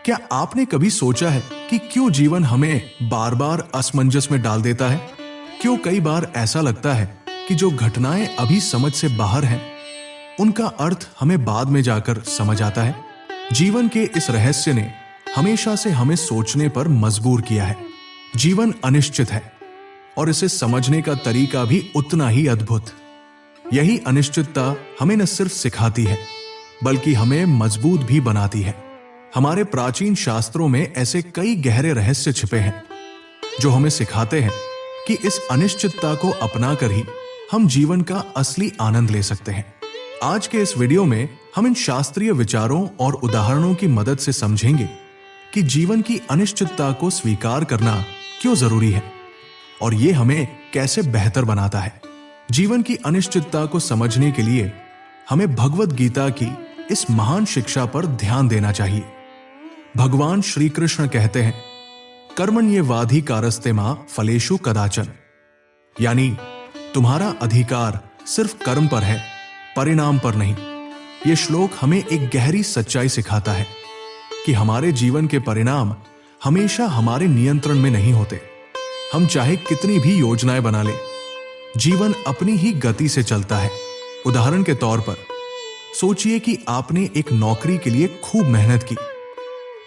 क्या आपने कभी सोचा है कि क्यों जीवन हमें बार बार असमंजस में डाल देता है? क्यों कई बार ऐसा लगता है कि जो घटनाएं अभी समझ से बाहर हैं, उनका अर्थ हमें बाद में जाकर समझ आता है? जीवन के इस रहस्य ने हमेशा से हमें सोचने पर मजबूर किया है। जीवन अनिश्चित है और इसे समझने का तरीका भी उतना ही अद्भुत। यही अनिश्चितता हमें न सिर्फ सिखाती है, बल्कि हमें मजबूत भी बनाती है। हमारे प्राचीन शास्त्रों में ऐसे कई गहरे रहस्य छिपे हैं जो हमें सिखाते हैं कि इस अनिश्चितता को अपनाकर ही हम जीवन का असली आनंद ले सकते हैं। आज के इस वीडियो में हम इन शास्त्रीय विचारों और उदाहरणों की मदद से समझेंगे कि जीवन की अनिश्चितता को स्वीकार करना क्यों जरूरी है और ये हमें कैसे बेहतर बनाता है। जीवन की अनिश्चितता को समझने के लिए हमें भगवद गीता की इस महान शिक्षा पर ध्यान देना चाहिए। भगवान श्री कृष्ण कहते हैं, कर्मण्येवाधिकारस्ते मा फलेषु कदाचन, यानी तुम्हारा अधिकार सिर्फ कर्म पर है, परिणाम पर नहीं। यह श्लोक हमें एक गहरी सच्चाई सिखाता है कि हमारे जीवन के परिणाम हमेशा हमारे नियंत्रण में नहीं होते। हम चाहे कितनी भी योजनाएं बना लें, जीवन अपनी ही गति से चलता है। उदाहरण के तौर पर सोचिए कि आपने एक नौकरी के लिए खूब मेहनत की,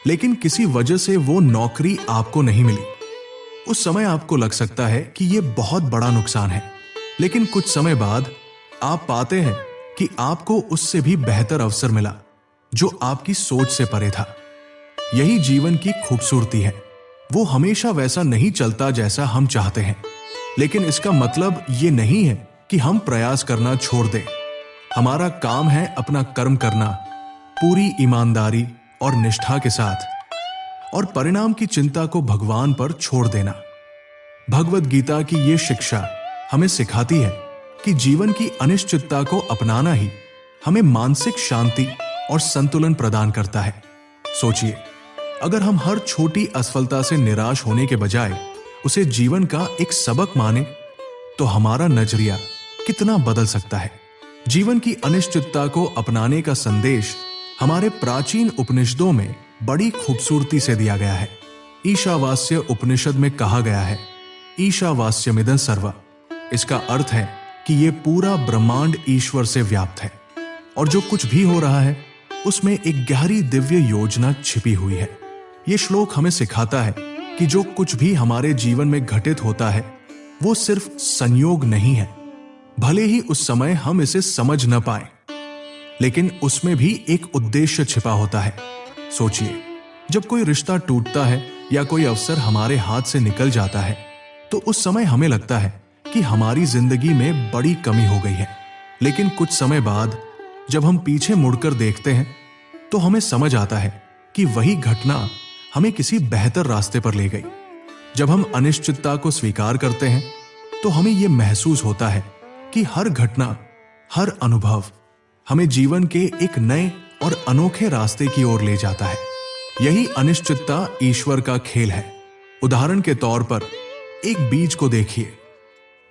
लेकिन किसी वजह से वो नौकरी आपको नहीं मिली। उस समय आपको लग सकता है कि यह बहुत बड़ा नुकसान है, लेकिन कुछ समय बाद आप पाते हैं कि आपको उससे भी बेहतर अवसर मिला जो आपकी सोच से परे था। यही जीवन की खूबसूरती है। वो हमेशा वैसा नहीं चलता जैसा हम चाहते हैं, लेकिन इसका मतलब ये नहीं है कि हम प्रयास करना छोड़ दें। हमारा काम है अपना कर्म करना पूरी ईमानदारी और निष्ठा के साथ, और परिणाम की चिंता को भगवान पर छोड़ देना। भगवद गीता की ये शिक्षा हमें सिखाती है कि जीवन की अनिश्चितता को अपनाना ही हमें मानसिक शांति और संतुलन प्रदान करता है। सोचिए, अगर हम हर छोटी असफलता से निराश होने के बजाय उसे जीवन का एक सबक माने, तो हमारा नजरिया कितना बदल सकता है। जीवन की अनिश्चितता को अपनाने का संदेश हमारे प्राचीन उपनिषदों में बड़ी खूबसूरती से दिया गया है। ईशावास्य उपनिषद में कहा गया है, ईशावास्यमिदं सर्वं। इसका अर्थ है कि यह पूरा ब्रह्मांड ईश्वर से व्याप्त है और जो कुछ भी हो रहा है उसमें एक गहरी दिव्य योजना छिपी हुई है। यह श्लोक हमें सिखाता है कि जो कुछ भी हमारे जीवन में घटित होता है वो सिर्फ संयोग नहीं है। भले ही उस समय हम इसे समझ न पाए, लेकिन उसमें भी एक उद्देश्य छिपा होता है। सोचिए, जब कोई रिश्ता टूटता है या कोई अवसर हमारे हाथ से निकल जाता है, तो उस समय हमें लगता है कि हमारी जिंदगी में बड़ी कमी हो गई है। लेकिन कुछ समय बाद जब हम पीछे मुड़कर देखते हैं, तो हमें समझ आता है कि वही घटना हमें किसी बेहतर रास्ते पर ले गई। जब हम अनिश्चितता को स्वीकार करते हैं, तो हमें यह महसूस होता है कि हर घटना, हर अनुभव हमें जीवन के एक नए और अनोखे रास्ते की ओर ले जाता है। यही अनिश्चितता ईश्वर का खेल है। उदाहरण के तौर पर एक बीज को देखिए।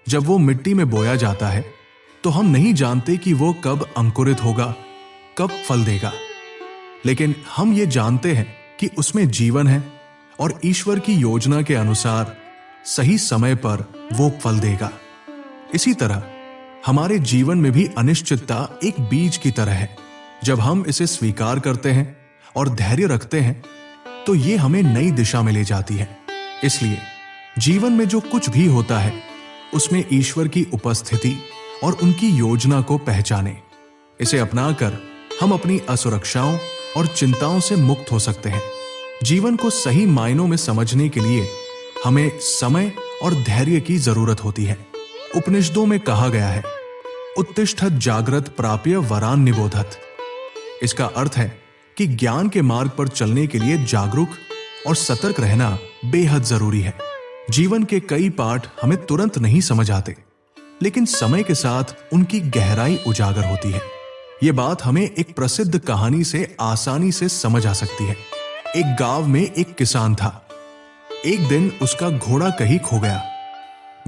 जब वो मिट्टी में बोया जाता है, तो हम नहीं जानते कि वो कब अंकुरित होगा, कब फल देगा, लेकिन हम ये जानते हैं कि उसमें जीवन है और ईश्वर की योजना के अनुसार सही समय पर वो फल देगा। इसी तरह हमारे जीवन में भी अनिश्चितता एक बीज की तरह है। जब हम इसे स्वीकार करते हैं और धैर्य रखते हैं, तो ये हमें नई दिशा में ले जाती है। इसलिए जीवन में जो कुछ भी होता है, उसमें ईश्वर की उपस्थिति और उनकी योजना को पहचानें। इसे अपनाकर हम अपनी असुरक्षाओं और चिंताओं से मुक्त हो सकते हैं। जीवन को सही मायनों में समझने के लिए हमें समय और धैर्य की जरूरत होती है। उपनिषदों में कहा गया है, उत्तिष्ठत जाग्रत प्राप्य वरान निबोधत। इसका अर्थ है कि ज्ञान के मार्ग पर चलने के लिए जागरूक और सतर्क रहना बेहद जरूरी है। जीवन के कई पाठ हमें तुरंत नहीं समझ आते, लेकिन समय के साथ उनकी गहराई उजागर होती है। यह बात हमें एक प्रसिद्ध कहानी से आसानी से समझ आ सकती है। एक गांव में एक किसान था। एक दिन उसका घोड़ा कहीं खो गया।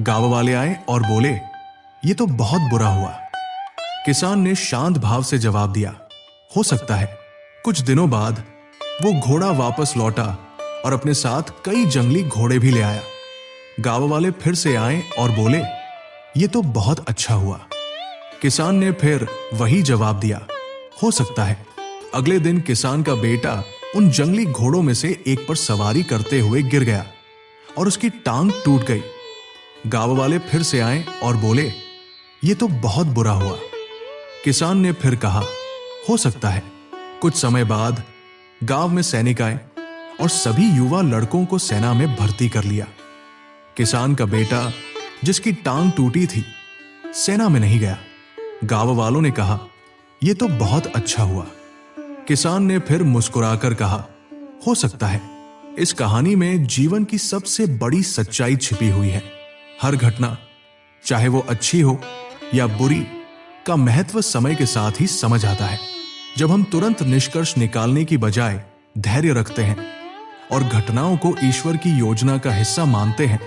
गांव वाले आए और बोले, ये तो बहुत बुरा हुआ। किसान ने शांत भाव से जवाब दिया, हो सकता है कुछ दिनों बाद वो घोड़ा वापस लौटा और अपने साथ कई जंगली घोड़े भी ले आया। गांव वाले फिर से आए और बोले, ये तो बहुत अच्छा हुआ। किसान ने फिर वही जवाब दिया, हो सकता है। अगले दिन किसान का बेटा उन जंगली घोड़ों में से एक पर सवारी करते हुए गिर गया और उसकी टांग टूट गई। गांव वाले फिर से आए और बोले, ये तो बहुत बुरा हुआ। किसान ने फिर कहा, हो सकता है। कुछ समय बाद गांव में सैनिक आए और सभी युवा लड़कों को सेना में भर्ती कर लिया। किसान का बेटा, जिसकी टांग टूटी थी, सेना में नहीं गया। गांव वालों ने कहा, यह तो बहुत अच्छा हुआ। किसान ने फिर मुस्कुराकर कहा, हो सकता है। इस कहानी में जीवन की सबसे बड़ी सच्चाई छिपी हुई है। हर घटना, चाहे वो अच्छी हो या बुरी, का महत्व समय के साथ ही समझ आता है। जब हम तुरंत निष्कर्ष निकालने की बजाय धैर्य रखते हैं और घटनाओं को ईश्वर की योजना का हिस्सा मानते हैं,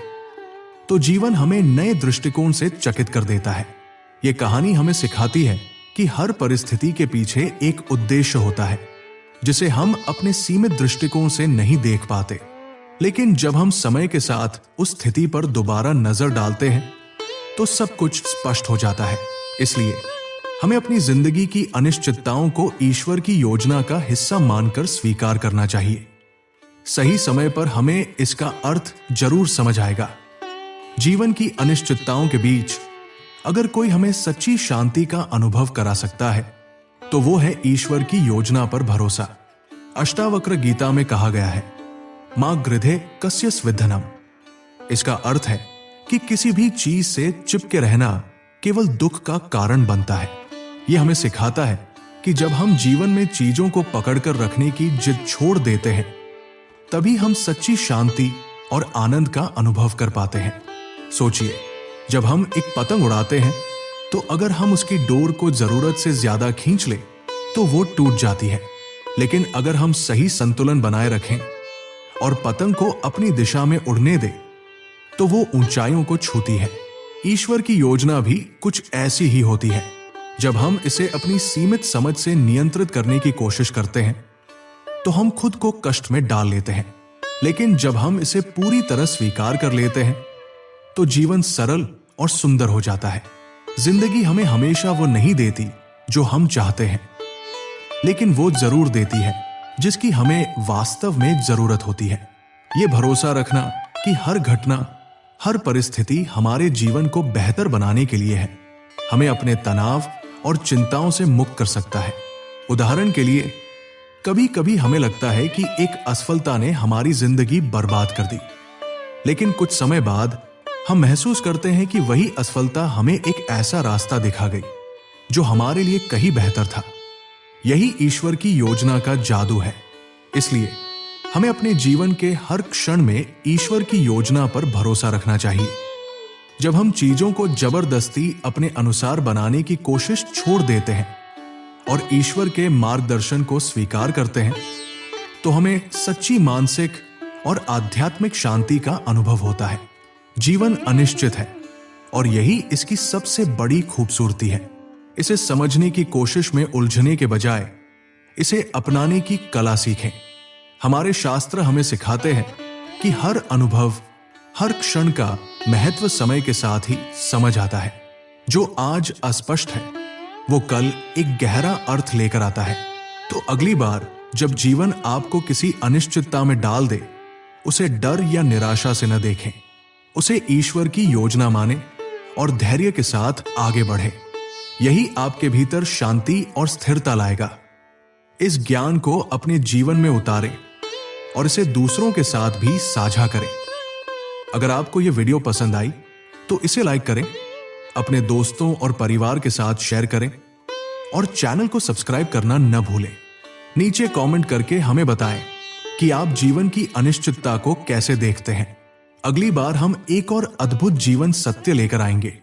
तो जीवन हमें नए दृष्टिकोण से चकित कर देता है। यह कहानी हमें सिखाती है कि हर परिस्थिति के पीछे एक उद्देश्य होता है, जिसे हम अपने सीमित दृष्टिकोण से नहीं देख पाते। लेकिन जब हम समय के साथ उस स्थिति पर दोबारा नजर डालते हैं, तो सब कुछ स्पष्ट हो जाता है। इसलिए हमें अपनी जिंदगी की अनिश्चितताओं को ईश्वर की योजना का हिस्सा मानकर स्वीकार करना चाहिए। सही समय पर हमें इसका अर्थ जरूर समझ आएगा। जीवन की अनिश्चितताओं के बीच अगर कोई हमें सच्ची शांति का अनुभव करा सकता है, तो वो है ईश्वर की योजना पर भरोसा। अष्टावक्र गीता में कहा गया है, मां गृधे कस्य स्विद्धनम। इसका अर्थ है कि किसी भी चीज से चिपके रहना केवल दुख का कारण बनता है। यह हमें सिखाता है कि जब हम जीवन में चीजों को पकड़कर रखने की जिद छोड़ देते हैं, तभी हम सच्ची शांति और आनंद का अनुभव कर पाते हैं। सोचिए, जब हम एक पतंग उड़ाते हैं, तो अगर हम उसकी डोर को जरूरत से ज्यादा खींच ले, तो वो टूट जाती है। लेकिन अगर हम सही संतुलन बनाए रखें और पतंग को अपनी दिशा में उड़ने दें, तो वो ऊंचाइयों को छूती है। ईश्वर की योजना भी कुछ ऐसी ही होती है। जब हम इसे अपनी सीमित समझ से नियंत्रित करने की कोशिश करते हैं, तो हम खुद को कष्ट में डाल लेते हैं। लेकिन जब हम इसे पूरी तरह स्वीकार कर लेते हैं, तो जीवन सरल और सुंदर हो जाता है। जिंदगी हमें हमेशा वो नहीं देती जो हम चाहते हैं, लेकिन वो जरूर देती है जिसकी हमें वास्तव में जरूरत होती है। ये भरोसा रखना कि हर घटना, हर परिस्थिति हमारे जीवन को बेहतर बनाने के लिए है, हमें अपने तनाव और चिंताओं से मुक्त कर सकता है। उदाहरण के लिए, कभी कभी हमें लगता है कि एक असफलता ने हमारी जिंदगी बर्बाद कर दी, लेकिन कुछ समय बाद हम महसूस करते हैं कि वही असफलता हमें एक ऐसा रास्ता दिखा गई जो हमारे लिए कहीं बेहतर था। यही ईश्वर की योजना का जादू है। इसलिए हमें अपने जीवन के हर क्षण में ईश्वर की योजना पर भरोसा रखना चाहिए। जब हम चीजों को जबरदस्ती अपने अनुसार बनाने की कोशिश छोड़ देते हैं और ईश्वर के मार्गदर्शन को स्वीकार करते हैं, तो हमें सच्ची मानसिक और आध्यात्मिक शांति का अनुभव होता है। जीवन अनिश्चित है और यही इसकी सबसे बड़ी खूबसूरती है। इसे समझने की कोशिश में उलझने के बजाय इसे अपनाने की कला सीखें। हमारे शास्त्र हमें सिखाते हैं कि हर अनुभव, हर क्षण का महत्व समय के साथ ही समझ आता है। जो आज अस्पष्ट है, वो कल एक गहरा अर्थ लेकर आता है। तो अगली बार जब जीवन आपको किसी अनिश्चितता में डाल दे, उसे डर या निराशा से न देखें। उसे ईश्वर की योजना माने और धैर्य के साथ आगे बढ़े। यही आपके भीतर शांति और स्थिरता लाएगा। इस ज्ञान को अपने जीवन में उतारें और इसे दूसरों के साथ भी साझा करें। अगर आपको यह वीडियो पसंद आई तो इसे लाइक करें, अपने दोस्तों और परिवार के साथ शेयर करें और चैनल को सब्सक्राइब करना न भूलें। नीचे कमेंट करके हमें बताएं कि आप जीवन की अनिश्चितता को कैसे देखते हैं। अगली बार हम एक और अद्भुत जीवन सत्य लेकर आएंगे।